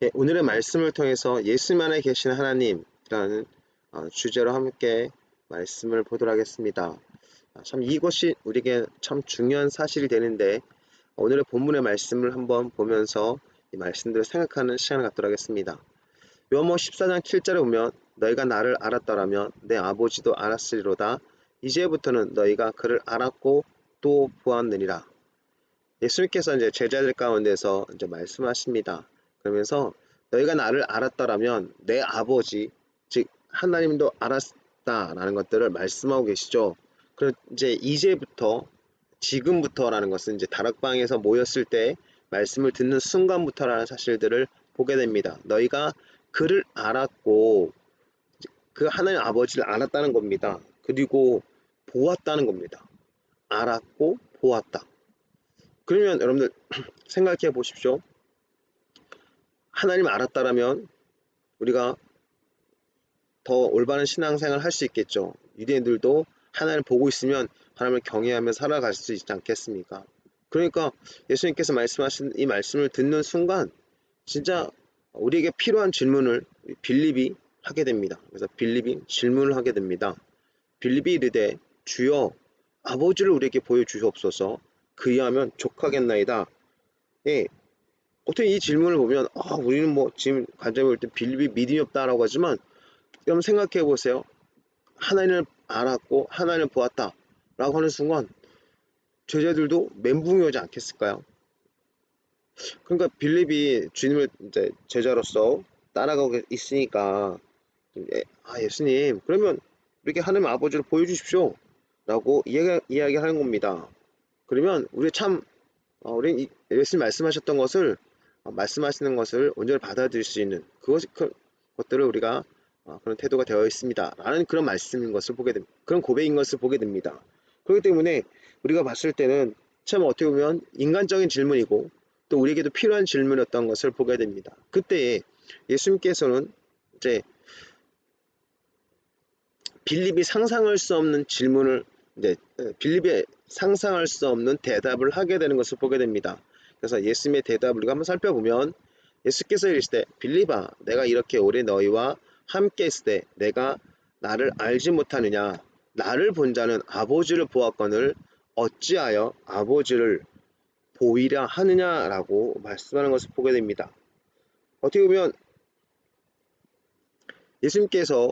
예, 오늘의 말씀을 통해서 예수님 안에 계신 하나님이라는 주제로 함께 말씀을 보도록 하겠습니다. 참 이것이 우리에게 참 중요한 사실이 되는데 오늘의 본문의 말씀을 한번 보면서 이 말씀들을 생각하는 시간을 갖도록 하겠습니다. 요한복음 14장 7절에 보면 너희가 나를 알았더라면 내 아버지도 알았으리로다. 이제부터는 너희가 그를 알았고 또 보았느니라. 예수님께서 이제 제자들 가운데서 이제 말씀하십니다. 그러면서 너희가 나를 알았더라면 내 아버지, 즉 하나님도 알았다라는 것들을 말씀하고 계시죠. 그럼 이제부터 지금부터라는 것은 이제 다락방에서 모였을 때 말씀을 듣는 순간부터라는 사실들을 보게 됩니다. 너희가 그를 알았고 그 하나님 아버지를 알았다는 겁니다. 그리고 보았다는 겁니다. 알았고 보았다. 그러면 여러분들 생각해 보십시오. 하나님 알았다라면 우리가 더 올바른 신앙생활을 할 수 있겠죠. 유대인들도 하나님을 보고 있으면 하나님을 경외하며 살아갈 수 있지 않겠습니까? 그러니까 예수님께서 말씀하신 이 말씀을 듣는 순간 진짜 우리에게 필요한 질문을 빌립이 하게 됩니다. 그래서 빌립이 질문을 하게 됩니다. 빌립이 이르되 주여 아버지를 우리에게 보여주시옵소서 그리하면 족하겠나이다. 예, 어떻게 이 질문을 보면 우리는 뭐 지금 관점이 볼 때 빌립이 믿음이 없다라고 하지만 여러분 생각해 보세요. 하나님을 알았고 하나님을 보았다 라고 하는 순간 제자들도 멘붕이 오지 않겠을까요? 그러니까 빌립이 주님을 이제 제자로서 따라가고 있으니까 예수님 그러면 이렇게 하나님 아버지를 보여주십시오 라고 이야기하는 겁니다. 그러면 우리 참 우리 예수님 말씀하셨던 것을 말씀하시는 것을 온전히 받아들일 수 있는 것들을 우리가 그런 태도가 되어 있습니다 라는 그런 말씀인 것을 보게 됩니다. 그런 고백인 것을 보게 됩니다. 그렇기 때문에 우리가 봤을 때는 참 어떻게 보면 인간적인 질문이고 또 우리에게도 필요한 질문이었던 것을 보게 됩니다. 그때 예수님께서는 이제 빌립이 상상할 수 없는 질문을 빌립이 상상할 수 없는 대답을 하게 되는 것을 보게 됩니다. 그래서 예수님의 대답을 우리가 한번 살펴보면 예수께서 이르시되 빌립아 내가 이렇게 오래 너희와 함께 있을 때 내가 나를 알지 못하느냐 나를 본 자는 아버지를 보았거늘 어찌하여 아버지를 보이려 하느냐라고 말씀하는 것을 보게 됩니다. 어떻게 보면 예수님께서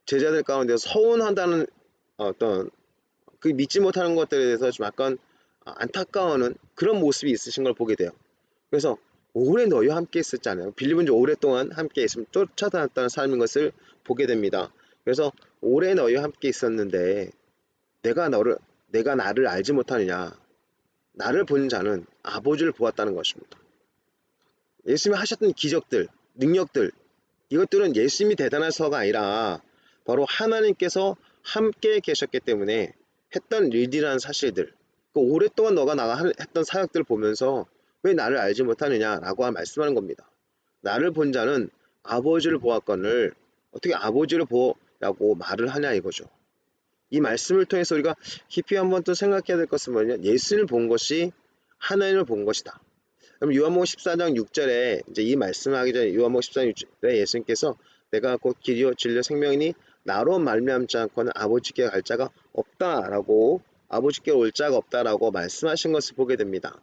제자들 가운데 서운하다는 어떤 그 믿지 못하는 것들에 대해서 좀 약간 안타까워하는 그런 모습이 있으신 걸 보게 돼요. 그래서 오래 너희와 함께 있었잖아요. 빌립은 이제 오랫동안 함께 있으면 쫓아다녔다는 사람인 것을 보게 됩니다. 그래서 오래 너희와 함께 있었는데 내가 나를 알지 못하느냐 나를 본 자는 아버지를 보았다는 것입니다. 예수님이 하셨던 기적들 능력들 이것들은 예수님이 대단해서가 아니라 바로 하나님께서 함께 계셨기 때문에 했던 일이라는 사실들 그 오랫동안 너가 했던 사역들을 보면서 왜 나를 알지 못하느냐라고 말씀하는 겁니다. 나를 본 자는 아버지를 보았거늘 어떻게 아버지를 보라고 말을 하냐 이거죠. 이 말씀을 통해서 우리가 깊이 한번 또 생각해야 될 것은 뭐냐 예수님을 본 것이 하나님을 본 것이다. 그럼 요한복음 14장 6절에 이제 이 말씀을 하기 전에 요한복음 14장 6절에 예수님께서 내가 곧 길이요 진리요 생명이니 나로 말미암지 않고는 아버지께 갈 자가 없다라고 아버지께 올 자가 없다라고 말씀하신 것을 보게 됩니다.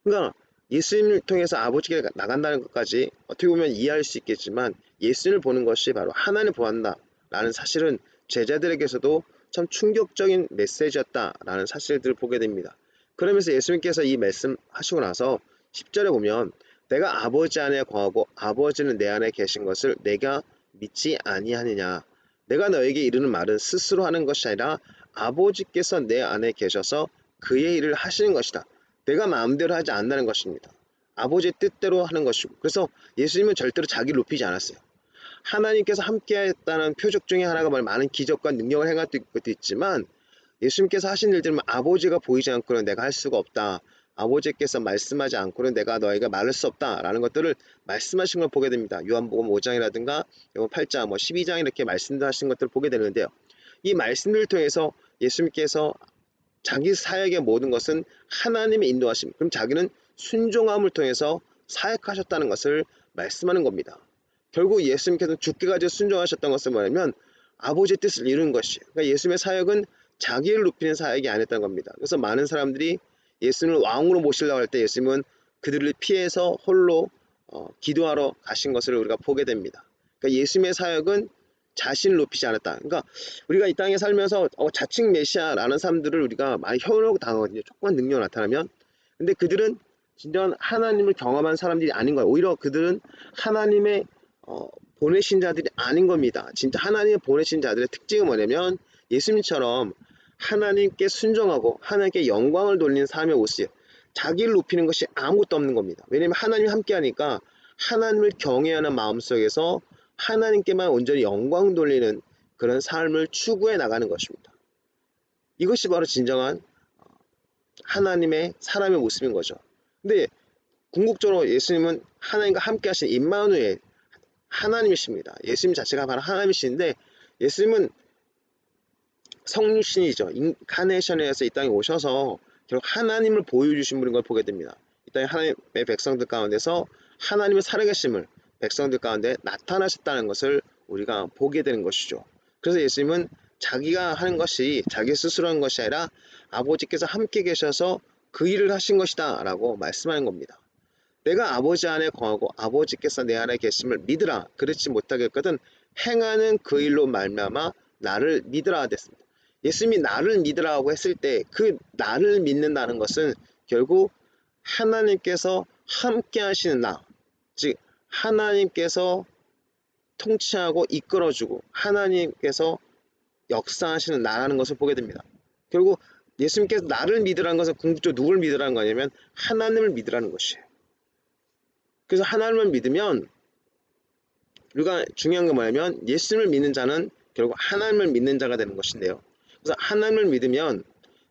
그러니까 예수님을 통해서 아버지께 나간다는 것까지 어떻게 보면 이해할 수 있겠지만 예수님을 보는 것이 바로 하나님을 보한다라는 사실은 제자들에게서도 참 충격적인 메시지였다라는 사실들을 보게 됩니다. 그러면서 예수님께서 이 말씀 하시고 나서 10절에 보면 내가 아버지 안에 거하고 아버지는 내 안에 계신 것을 내가 믿지 아니하느냐 내가 너에게 이르는 말은 스스로 하는 것이 아니라 아버지께서 내 안에 계셔서 그의 일을 하시는 것이다. 내가 마음대로 하지 않는다는 것입니다. 아버지의 뜻대로 하는 것이고 그래서 예수님은 절대로 자기를 높이지 않았어요. 하나님께서 함께했다는 표적 중에 하나가 많은 기적과 능력을 행할 것도 있지만 예수님께서 하신 일들은 아버지가 보이지 않고는 내가 할 수가 없다. 아버지께서 말씀하지 않고는 내가 너희가 말할 수 없다 라는 것들을 말씀하신 걸 보게 됩니다. 요한복음 5장이라든가 8장 12장 이렇게 말씀하신 것들을 보게 되는데요. 이 말씀을 통해서 예수님께서 자기 사역의 모든 것은 하나님의 인도하심 그럼 자기는 순종함을 통해서 사역하셨다는 것을 말씀하는 겁니다. 결국 예수님께서는 죽기까지 순종하셨던 것은 뭐냐면 아버지의 뜻을 이룬 것이에요. 그러니까 예수님의 사역은 자기를 높이는 사역이 아니었던 겁니다. 그래서 많은 사람들이 예수님을 왕으로 모시려고 할 때 예수님은 그들을 피해서 홀로 기도하러 가신 것을 우리가 보게 됩니다. 그러니까 예수님의 사역은 자신을 높이지 않았다. 그러니까 우리가 이 땅에 살면서 자칭 메시아라는 사람들을 우리가 많이 현혹 당하거든요. 조금만 능력 나타나면. 근데 그들은 진정한 하나님을 경험한 사람들이 아닌 거예요. 오히려 그들은 하나님의 보내신 자들이 아닌 겁니다. 진짜 하나님의 보내신 자들의 특징은 뭐냐면 예수님처럼 하나님께 순종하고 하나님께 영광을 돌리는 삶의 모습이에요. 자기를 높이는 것이 아무것도 없는 겁니다. 왜냐하면 하나님이 함께하니까 하나님을 경외하는 마음속에서 하나님께만 온전히 영광 돌리는 그런 삶을 추구해 나가는 것입니다. 이것이 바로 진정한 하나님의 사람의 모습인 거죠. 근데 궁극적으로 예수님은 하나님과 함께 하신 임마누엘 하나님이십니다. 예수님 자체가 바로 하나님이신데 예수님은 성육신이죠. 인카네이션에서 이 땅에 오셔서 결국 하나님을 보여주신 분인 걸 보게 됩니다. 이 땅에 하나님의 백성들 가운데서 하나님의 살아계심을 백성들 가운데 나타나셨다는 것을 우리가 보게 되는 것이죠. 그래서 예수님은 자기가 하는 것이 자기 스스로 하는 것이 아니라 아버지께서 함께 계셔서 그 일을 하신 것이다 라고 말씀하는 겁니다. 내가 아버지 안에 거하고 아버지께서 내 안에 계심을 믿으라. 그렇지 못하겠거든 행하는 그 일로 말미암아 나를 믿으라 됐습니다. 예수님이 나를 믿으라고 했을 때 그 나를 믿는다는 것은 결국 하나님께서 함께 하시는 나, 즉 하나님께서 통치하고 이끌어주고 하나님께서 역사하시는 나라는 것을 보게 됩니다. 결국 예수님께서 나를 믿으라는 것은 궁극적으로 누굴 믿으라는 거냐면 하나님을 믿으라는 것이에요. 그래서 하나님을 믿으면 우리가 중요한 건 뭐냐면 예수님을 믿는 자는 결국 하나님을 믿는 자가 되는 것인데요. 그래서 하나님을 믿으면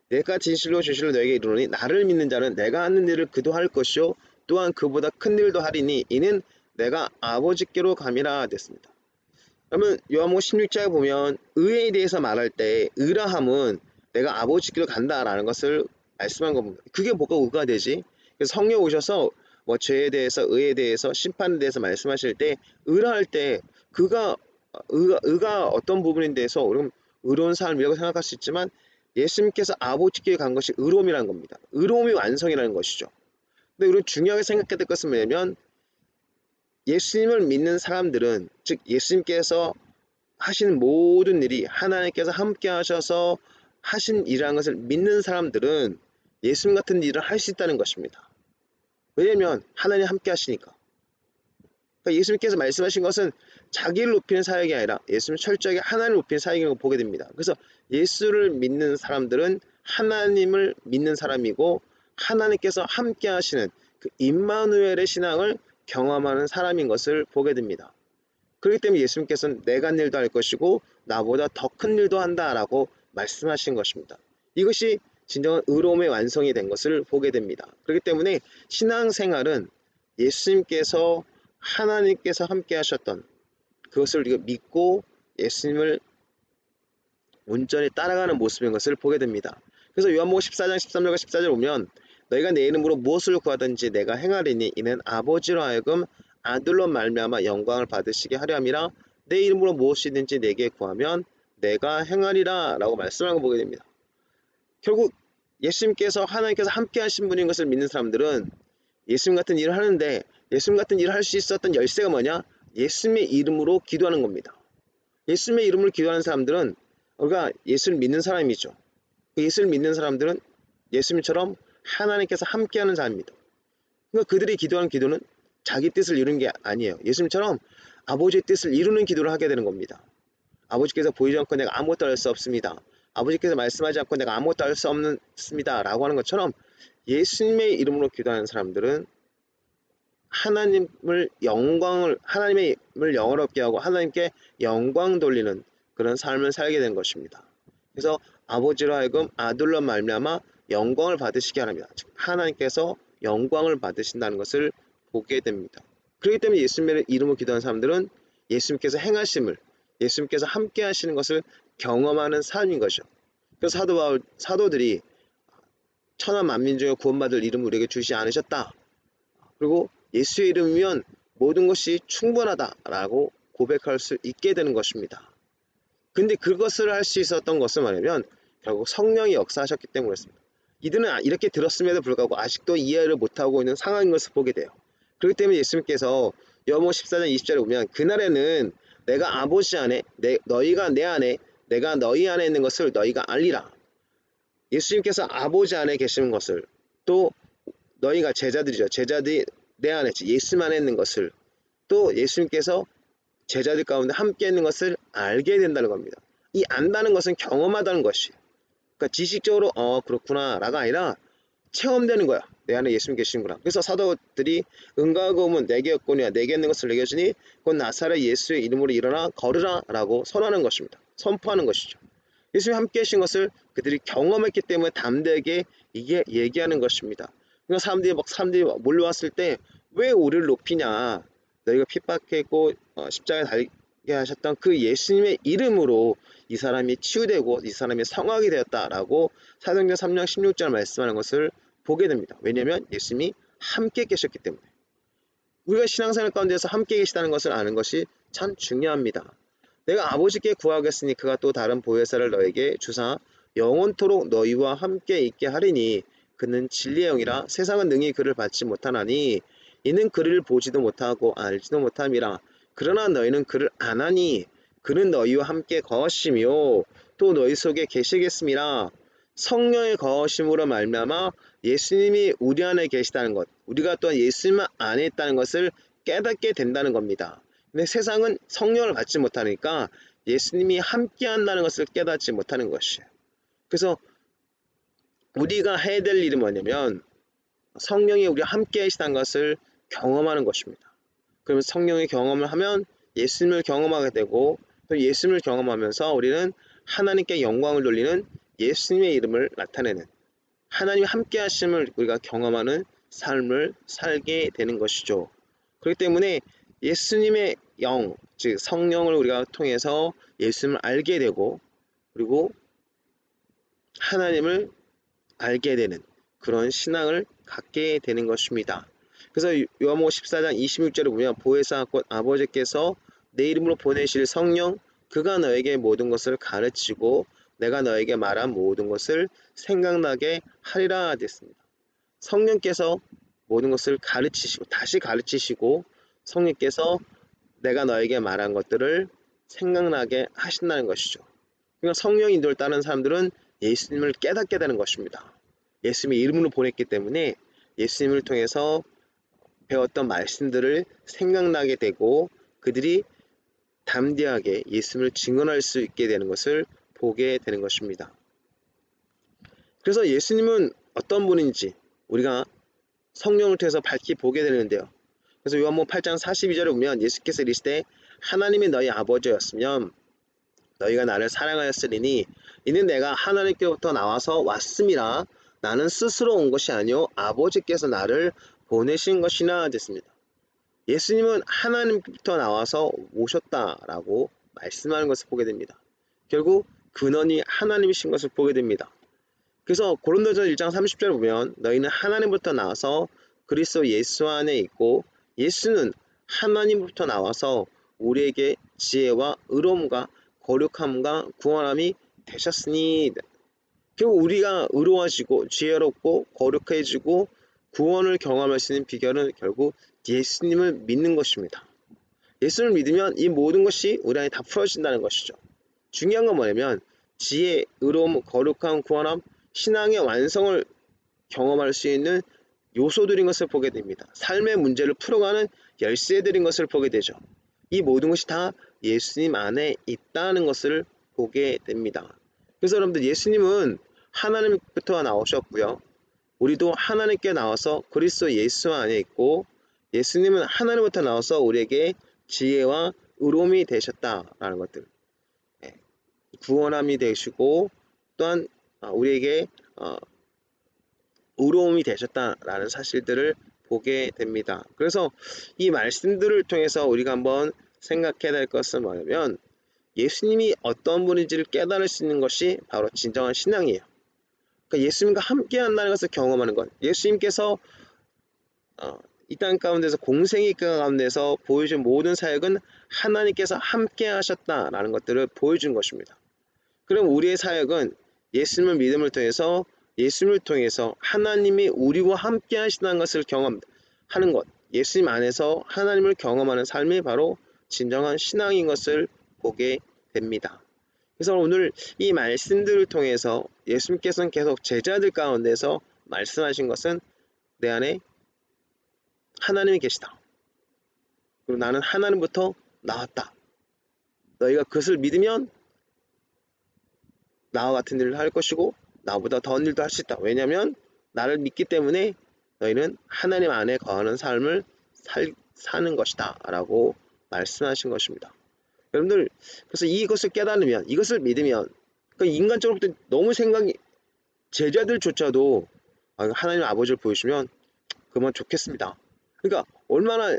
내가 진실로 진실로 너에게 이르노니 나를 믿는 자는 내가 하는 일을 그도 할 것이요 또한 그보다 큰 일도 하리니 이는 내가 아버지께로 감이라 됐습니다. 그러면 요한복음 16장에 보면 의에 대해서 말할 때 의라함은 내가 아버지께로 간다라는 것을 말씀한 겁니다. 그게 뭐가 의가 되지? 그래서 성령 오셔서 뭐 죄에 대해서 의에 대해서 심판에 대해서 말씀하실 때 의라 할 때 그가 의가 어떤 부분에 대해서 우리는 의로운 삶이라고 생각할 수 있지만 예수님께서 아버지께 간 것이 의로움이라는 겁니다. 의로움이 완성이라는 것이죠. 근데 우리는 중요하게 생각해야 될 것은 뭐냐면 예수님을 믿는 사람들은 즉 예수님께서 하시는 모든 일이 하나님께서 함께 하셔서 하신 일이라는 것을 믿는 사람들은 예수님 같은 일을 할 수 있다는 것입니다. 왜냐하면 하나님 함께 하시니까. 그러니까 예수님께서 말씀하신 것은 자기를 높이는 사역이 아니라 예수님 철저하게 하나님을 높이는 사역이라고 보게 됩니다. 그래서 예수를 믿는 사람들은 하나님을 믿는 사람이고 하나님께서 함께 하시는 그 임마누엘의 신앙을 경험하는 사람인 것을 보게 됩니다. 그렇기 때문에 예수님께서는 내가 한 일도 할 것이고 나보다 더 큰 일도 한다라고 말씀하신 것입니다. 이것이 진정한 의로움의 완성이 된 것을 보게 됩니다. 그렇기 때문에 신앙생활은 예수님께서 하나님께서 함께 하셨던 그것을 우리가 믿고 예수님을 온전히 따라가는 모습인 것을 보게 됩니다. 그래서 요한복음 14장 13절과 14절 보면 너희가 내 이름으로 무엇을 구하든지 내가 행하리니 이는 아버지로 하여금 아들로 말미암아 영광을 받으시게 하려 함이라 내 이름으로 무엇이든지 내게 구하면 내가 행하리라 라고 말씀하는 거 보게 됩니다. 결국 예수님께서 하나님께서 함께 하신 분인 것을 믿는 사람들은 예수님 같은 일을 하는데 예수님 같은 일을 할 수 있었던 열쇠가 뭐냐? 예수님의 이름으로 기도하는 겁니다. 예수님의 이름으로 기도하는 사람들은 우리가 예수를 믿는 사람이죠. 예수를 믿는 사람들은 예수님처럼 하나님께서 함께하는 자입니다. 그러니까 그들이 기도하는 기도는 자기 뜻을 이루는 게 아니에요. 예수님처럼 아버지의 뜻을 이루는 기도를 하게 되는 겁니다. 아버지께서 보이지 않고 내가 아무것도 할 수 없습니다. 아버지께서 말씀하지 않고 내가 아무것도 할 수 없습니다. 라고 하는 것처럼 예수님의 이름으로 기도하는 사람들은 하나님의 영어롭게 하고 하나님께 영광 돌리는 그런 삶을 살게 된 것입니다. 그래서 아버지로 하여금 아들로 말미암아 영광을 받으시게 하랍니다. 즉 하나님께서 영광을 받으신다는 것을 보게 됩니다. 그렇기 때문에 예수님의 이름으로 기도하는 사람들은 예수님께서 행하심을 예수님께서 함께 하시는 것을 경험하는 삶인 것이죠. 그래서 사도들이 천하 만민 중에 구원받을 이름을 우리에게 주시지 않으셨다. 그리고 예수의 이름이면 모든 것이 충분하다라고 고백할 수 있게 되는 것입니다. 근데 그것을 할 수 있었던 것은 뭐냐면 결국 성령이 역사하셨기 때문이었습니다. 이들은 이렇게 들었음에도 불구하고 아직도 이해를 못하고 있는 상황인 것을 보게 돼요. 그렇기 때문에 예수님께서 요한복음 14장 20절에 보면 그날에는 내가 아버지 안에 너희가 내 안에 내가 너희 안에 있는 것을 너희가 알리라. 예수님께서 아버지 안에 계시는 것을 또 너희가 제자들이죠. 제자들이 내 안에 예수님 안에 있는 것을 또 예수님께서 제자들 가운데 함께 있는 것을 알게 된다는 겁니다. 이 안다는 것은 경험하다는 것이에요. 그러니까 지식적으로 그렇구나 라가 아니라 체험되는 거야. 내 안에 예수님 계시는구나. 그래서 사도들이 은과 검은 내게 없거니와 내게 있는 것을 내게 주니 곧 나사렛 예수의 이름으로 일어나 걸으라 라고 선하는 것입니다. 선포하는 것이죠. 예수님이 함께 하신 것을 그들이 경험했기 때문에 담대하게 이게 얘기하는 것입니다. 그러니까 사람들이 몰려왔을 때 왜 우리를 높이냐, 너희가 핍박했고 십자가에 달게 하셨던 그 예수님의 이름으로 이 사람이 치유되고 이 사람이 성하게 되었다라고 사도행전 3장 16절 말씀하는 것을 보게 됩니다. 왜냐하면 예수님이 함께 계셨기 때문에. 우리가 신앙생활 가운데서 함께 계시다는 것을 아는 것이 참 중요합니다. 내가 아버지께 구하겠으니 그가 또 다른 보혜사를 너에게 주사 영원토록 너희와 함께 있게 하리니 그는 진리의 영이라 세상은 능히 그를 받지 못하나니 이는 그를 보지도 못하고 알지도 못함이라. 그러나 너희는 그를 아나니 그는 너희와 함께 거하시며 또 너희 속에 계시겠음이라. 성령의 거하심으로 말미암아 예수님이 우리 안에 계시다는 것, 우리가 또한 예수님 안에 있다는 것을 깨닫게 된다는 겁니다. 근데 세상은 성령을 받지 못하니까 예수님이 함께 한다는 것을 깨닫지 못하는 것이에요. 그래서 우리가 해야 될 일은 뭐냐면 성령이 우리와 함께 하시다는 것을 경험하는 것입니다. 그러면 성령의 경험을 하면 예수님을 경험하게 되고 또 예수님을 경험하면서 우리는 하나님께 영광을 돌리는 예수님의 이름을 나타내는 하나님이 함께 하심을 우리가 경험하는 삶을 살게 되는 것이죠. 그렇기 때문에 예수님의 영, 즉 성령을 우리가 통해서 예수님을 알게 되고 그리고 하나님을 알게 되는 그런 신앙을 갖게 되는 것입니다. 그래서 요한복음 14장 26절에 보면 보혜사 곧 아버지께서 내 이름으로 보내실 성령 그가 너에게 모든 것을 가르치고 내가 너에게 말한 모든 것을 생각나게 하리라 됐습니다. 성령께서 모든 것을 가르치시고 다시 가르치시고 성령께서 내가 너에게 말한 것들을 생각나게 하신다는 것이죠. 그러니까 성령 인도를 따르는 사람들은 예수님을 깨닫게 되는 것입니다. 예수님의 이름으로 보냈기 때문에 예수님을 통해서 배웠던 말씀들을 생각나게 되고 그들이 담대하게 예수님을 증언할 수 있게 되는 것을 보게 되는 것입니다. 그래서 예수님은 어떤 분인지 우리가 성령을 통해서 밝히 보게 되는데요. 그래서 요한복음 8장 42절에 보면 예수께서 이르시되 하나님이 너희 아버지였으면 너희가 나를 사랑하였으리니 이는 내가 하나님께로부터 나와서 왔음이라. 나는 스스로 온 것이 아니요 아버지께서 나를 보내신 것이나 됐습니다. 예수님은 하나님부터 나와서 오셨다라고 말씀하는 것을 보게 됩니다. 결국 근원이 하나님이신 것을 보게 됩니다. 그래서 고린도전서 1장 30절에 보면 너희는 하나님부터 나와서 그리스도 예수 안에 있고 예수는 하나님부터 나와서 우리에게 지혜와 의로움과 거룩함과 구원함이 되셨으니 결국 우리가 의로워지고 지혜롭고 거룩해지고 구원을 경험할 수 있는 비결은 결국 예수님을 믿는 것입니다. 예수님을 믿으면 이 모든 것이 우리 안에 다 풀어진다는 것이죠. 중요한 건 뭐냐면 지혜, 의로움, 거룩함, 구원함, 신앙의 완성을 경험할 수 있는 요소들인 것을 보게 됩니다. 삶의 문제를 풀어가는 열쇠들인 것을 보게 되죠. 이 모든 것이 다 예수님 안에 있다는 것을 보게 됩니다. 그래서 여러분들 예수님은 하나님부터 나오셨고요. 우리도 하나님께 나와서 그리스도 예수 안에 있고 예수님은 하나님부터 나와서 우리에게 지혜와 의로움이 되셨다라는 것들, 구원함이 되시고 또한 우리에게 의로움이 되셨다라는 사실들을 보게 됩니다. 그래서 이 말씀들을 통해서 우리가 한번 생각해야 될 것은 뭐냐면 예수님이 어떤 분인지를 깨달을 수 있는 것이 바로 진정한 신앙이에요. 그러니까 예수님과 함께 한다는 것을 경험하는 것. 예수님께서 이 땅 가운데서 공생의 가운데서 보여준 모든 사역은 하나님께서 함께 하셨다라는 것들을 보여준 것입니다. 그럼 우리의 사역은 예수님을 믿음을 통해서 예수님을 통해서 하나님이 우리와 함께 하시다는 것을 경험하는 것, 예수님 안에서 하나님을 경험하는 삶이 바로 진정한 신앙인 것을 보게 됩니다. 그래서 오늘 이 말씀들을 통해서 예수님께서는 계속 제자들 가운데서 말씀하신 것은 내 안에 하나님이 계시다. 그리고 나는 하나님부터 나왔다. 너희가 그것을 믿으면 나와 같은 일을 할 것이고 나보다 더한 일도 할 수 있다. 왜냐하면 나를 믿기 때문에 너희는 하나님 안에 거하는 삶을 사는 것이다 라고 말씀하신 것입니다. 여러분들 그래서 이것을 깨달으면 이것을 믿으면 인간적으로부터 너무 생각이 제자들조차도 하나님 아버지를 보여주면 그러면 좋겠습니다. 그러니까 얼마나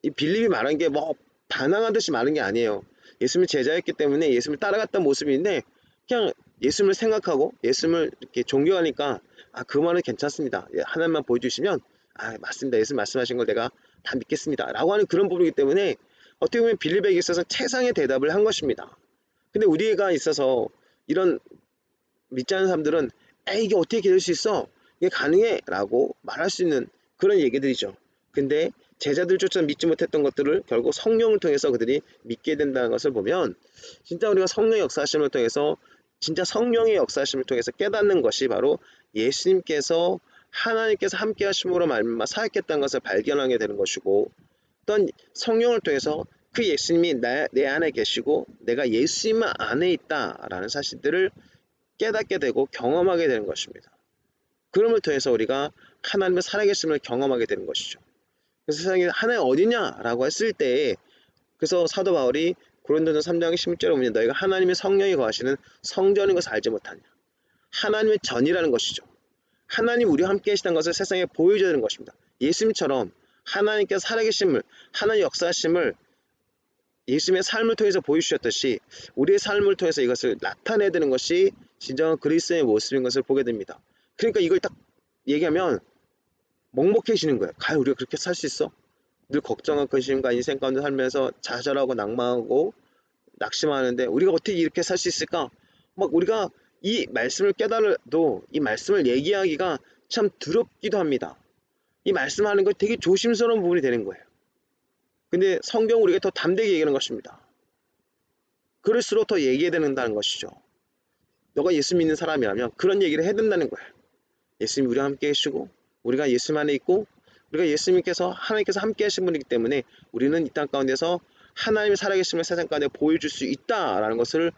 이 빌립이 말한 게 뭐 반항한 듯이 말한 게 아니에요. 예수님이 제자였기 때문에 예수님을 따라갔던 모습인데 그냥 예수님을 생각하고 예수님을 이렇게 존경하니까 그 말은 괜찮습니다. 하나님만 보여주시면 맞습니다. 예수님 말씀하신 걸 내가 다 믿겠습니다. 라고 하는 그런 부분이기 때문에 어떻게 보면 빌립에게 있어서 최상의 대답을 한 것입니다. 근데 우리가 있어서 이런 믿지 않는 사람들은 이게 어떻게 될 수 있어? 이게 가능해? 라고 말할 수 있는 그런 얘기들이죠. 근데 제자들조차 믿지 못했던 것들을 결국 성령을 통해서 그들이 믿게 된다는 것을 보면 진짜 우리가 성령의 역사하심을 통해서 진짜 성령의 역사하심을 통해서 깨닫는 것이 바로 예수님께서 하나님께서 함께 하심으로 말미암아 사역했다는 것을 발견하게 되는 것이고 또한 성령을 통해서 그 예수님이 내 안에 계시고 내가 예수님 안에 있다라는 사실들을 깨닫게 되고 경험하게 되는 것입니다. 그럼을 통해서 우리가 하나님의 살아계심을 경험하게 되는 것이죠. 그래서 세상에 하나님 어디냐라고 했을 때 그래서 사도 바울이 고린도전서 3장 16절에 보면 너희가 하나님의 성령이 거하시는 성전인 것을 알지 못하냐. 하나님의 전이라는 것이죠. 하나님 우리와 함께 하시다는 것을 세상에 보여줘야 되는 것입니다. 예수님처럼 하나님께서 살아계심을 하나님 역사하심을 예수님의 삶을 통해서 보여주셨듯이 우리의 삶을 통해서 이것을 나타내야 되는 것이 진정한 그리스도의 모습인 것을 보게 됩니다. 그러니까 이걸 딱 얘기하면 먹먹해지는 거예요. 과연 우리가 그렇게 살 수 있어? 늘 걱정과 근심과 인생 가운데 살면서 좌절하고 낙망하고 낙심하는데 우리가 어떻게 이렇게 살 수 있을까? 막 우리가 이 말씀을 깨달아도 이 말씀을 얘기하기가 참 두렵기도 합니다. 이 말씀하는 거 되게 조심스러운 부분이 되는 거예요. 근데 성경 우리가 더 담대하게 얘기하는 것입니다. 그럴수록 더 얘기해야 된다는 것이죠. 너가 예수 믿는 사람이라면 그런 얘기를 해야 된다는 거예요. 예수님이 우리와 함께 계시고 우리가 예수님 안에 있고 우리가 예수님께서 하나님께서 함께 하신 분이기 때문에 우리는 이 땅 가운데서 하나님의 살아계심을 세상 가운데 보여줄 수 있다라는 것을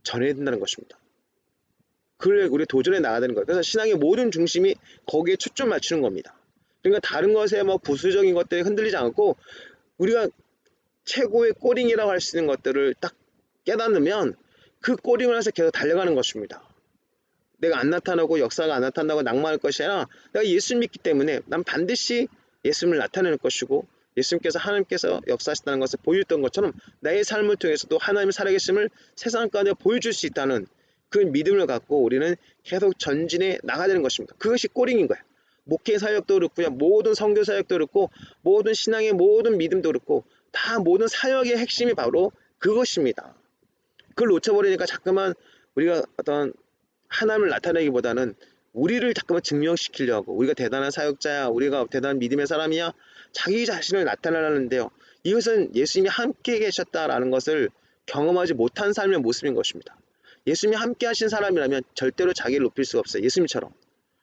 전해야 된다는 것입니다. 그걸 우리 도전해 나가야 되는 거예요. 그래서 신앙의 모든 중심이 거기에 초점 맞추는 겁니다. 그러니까 다른 것에 뭐 부수적인 것들에 흔들리지 않고 우리가 최고의 꼬링이라고 할 수 있는 것들을 딱 깨닫으면 그 꼬링을 해서 계속 달려가는 것입니다. 내가 안 나타나고 역사가 안 나타나고 낭만할 것이 아니라 내가 예수를 믿기 때문에 난 반드시 예수님을 나타낼 것이고 예수님께서 하나님께서 역사하시다는 것을 보여줬던 것처럼 나의 삶을 통해서도 하나님의 살아계심을 세상 가운데 보여줄 수 있다는 그 믿음을 갖고 우리는 계속 전진해 나가야 되는 것입니다. 그것이 꼬링인 거예요. 목회 사역도 그렇고요. 모든 선교 사역도 그렇고 모든 신앙의 모든 믿음도 그렇고 다 모든 사역의 핵심이 바로 그것입니다. 그걸 놓쳐버리니까 자꾸만 우리가 어떤 하나님을 나타내기보다는 우리를 자꾸만 증명시키려고 우리가 대단한 사역자야 우리가 대단한 믿음의 사람이야 자기 자신을 나타내려는데요. 이것은 예수님이 함께 계셨다라는 것을 경험하지 못한 삶의 모습인 것입니다. 예수님이 함께 하신 사람이라면 절대로 자기를 높일 수가 없어요. 예수님처럼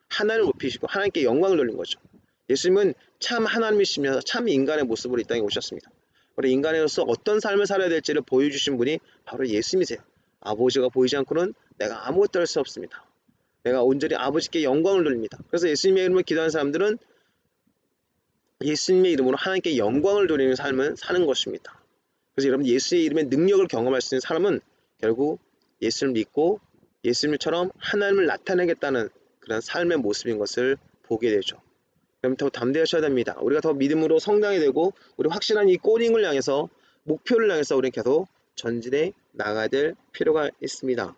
하나님을 높이시고 하나님께 영광을 돌린 거죠. 예수님은 참 하나님이시면서 참 인간의 모습으로 이 땅에 오셨습니다. 우리 인간으로서 어떤 삶을 살아야 될지를 보여주신 분이 바로 예수님이세요. 아버지가 보이지 않고는 내가 아무것도 할 수 없습니다. 내가 온전히 아버지께 영광을 돌립니다. 그래서 예수님의 이름으로 기도하는 사람들은 예수님의 이름으로 하나님께 영광을 돌리는 삶을 사는 것입니다. 그래서 여러분 예수의 이름의 능력을 경험할 수 있는 사람은 결국 예수를 믿고 예수님처럼 하나님을 나타내겠다는 그런 삶의 모습인 것을 보게 되죠. 그럼 더 담대하셔야 됩니다. 우리가 더 믿음으로 성장이 되고 우리 확실한 이 꼬링을 향해서 목표를 향해서 우리는 계속 전진해 나가야 될 필요가 있습니다.